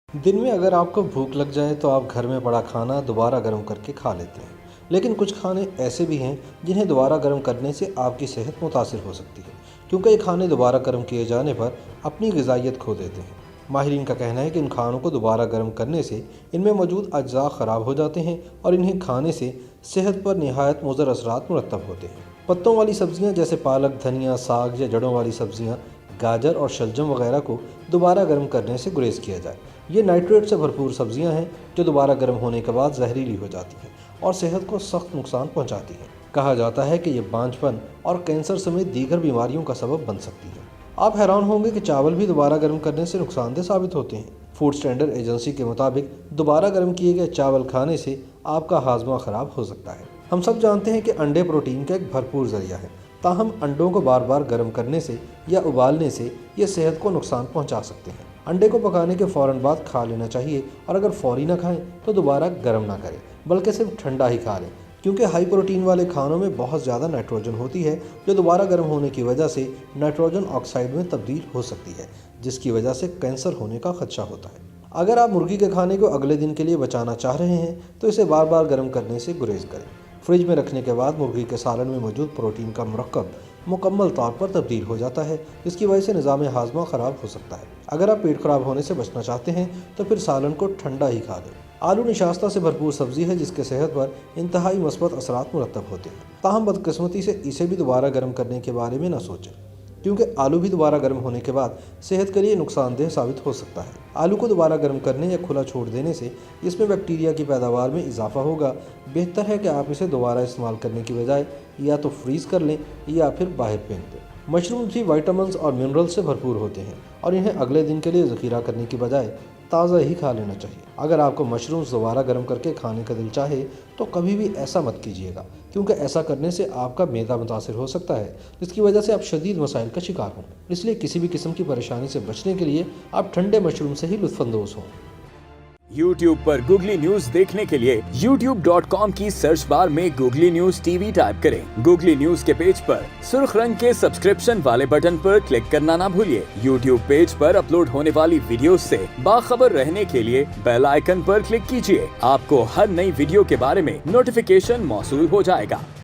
दिन में अगर आपको भूख लग जाए तो आप घर में पड़ा खाना दोबारा गर्म करके खा लेते हैं। लेकिन कुछ खाने ऐसे भी हैं जिन्हें दोबारा गर्म करने से आपकी सेहत मुतासिर हो सकती है, क्योंकि ये खाने दोबारा गर्म किए जाने पर अपनी ग़िज़ाइयत खो देते हैं। माहिरीन का कहना है कि इन खानों को दोबारा गर्म करने से इनमें मौजूद अज्जा ख़राब हो जाते हैं और इन्हें खाने से सेहत पर निहायत मुज़र असरात मुरतब होते हैं। पत्तों वाली सब्ज़ियाँ जैसे पालक, धनिया, साग या जड़ों वाली सब्ज़ियाँ, गाजर और शलजम वगैरह को दोबारा गर्म करने से गुरेज किया जाए। ये नाइट्रेट से भरपूर सब्जियां हैं जो दोबारा गर्म होने के बाद जहरीली हो जाती हैं और सेहत को सख्त नुकसान पहुंचाती हैं। कहा जाता है कि ये बांझपन और कैंसर समेत दीगर बीमारियों का सबब बन सकती है। आप हैरान होंगे कि चावल भी दोबारा गर्म करने से नुकसानदेह साबित होते हैं। फूड स्टैंडर्ड एजेंसी के मुताबिक दोबारा गर्म किए गए चावल खाने से आपका हाजमा ख़राब हो सकता है। हम सब जानते हैं कि अंडे प्रोटीन का एक भरपूर ज़रिया है, ताहम अंडों को बार बार गर्म करने से या उबालने से ये सेहत को नुकसान पहुंचा सकते हैं। अंडे को पकाने के फ़ौरन बाद खा लेना चाहिए और अगर फौरी ना खाएं तो दोबारा गर्म ना करें, बल्कि सिर्फ ठंडा ही खा लें, क्योंकि हाई प्रोटीन वाले खानों में बहुत ज़्यादा नाइट्रोजन होती है जो दोबारा गर्म होने की वजह से नाइट्रोजन ऑक्साइड में तब्दील हो सकती है, जिसकी वजह से कैंसर होने का खदशा होता है। अगर आप मुर्गी के खाने को अगले दिन के लिए बचाना चाह रहे हैं तो इसे बार बार गर्म करने से गुरेज करें। फ्रिज में रखने के बाद मुर्गी के सालन में मौजूद प्रोटीन का मरकब मुकम्मल तौर पर तब्दील हो जाता है, जिसकी वजह से निज़ाम हाजमा ख़राब हो सकता है। अगर आप पेट ख़राब होने से बचना चाहते हैं तो फिर सालन को ठंडा ही खा लें। आलू निशास्ता से भरपूर सब्ज़ी है जिसके सेहत पर इंतहाई मस्बत असरात मुरतब होते हैं। ताहम बदकिस्मती से इसे भी दोबारा गर्म करने के बारे में न सोचें, क्योंकि आलू भी दोबारा गर्म होने के बाद सेहत के लिए नुकसानदेह साबित हो सकता है। आलू को दोबारा गर्म करने या खुला छोड़ देने से इसमें बैक्टीरिया की पैदावार में इजाफा होगा। बेहतर है कि आप इसे दोबारा इस्तेमाल करने की बजाय या तो फ्रीज़ कर लें या फिर बाहर फेंक दें। मशरूम्स भी विटामिन्स और मिनरल्स से भरपूर होते हैं और इन्हें अगले दिन के लिए ज़ख़ीरा करने की बजाय ताज़ा ही खा लेना चाहिए। अगर आपको मशरूम्स दोबारा गर्म करके खाने का दिल चाहे तो कभी भी ऐसा मत कीजिएगा, क्योंकि ऐसा करने से आपका मैदा मुतासिर हो सकता है, जिसकी वजह से आप शदीद मसाइल का शिकार हों। इसलिए किसी भी किस्म की परेशानी से बचने के लिए आप ठंडे मशरूम से ही लुत्फ़अंदोज़ हों। YouTube पर गूगली न्यूज देखने के लिए youtube.com की सर्च बार में गूगली न्यूज टीवी टाइप करें। गूगली न्यूज के पेज पर सुर्ख रंग के सब्सक्रिप्शन वाले बटन पर क्लिक करना ना भूलिए। YouTube पेज पर अपलोड होने वाली वीडियोस से बाखबर रहने के लिए बेल आइकन पर क्लिक कीजिए। आपको हर नई वीडियो के बारे में नोटिफिकेशन मौसूल हो जाएगा।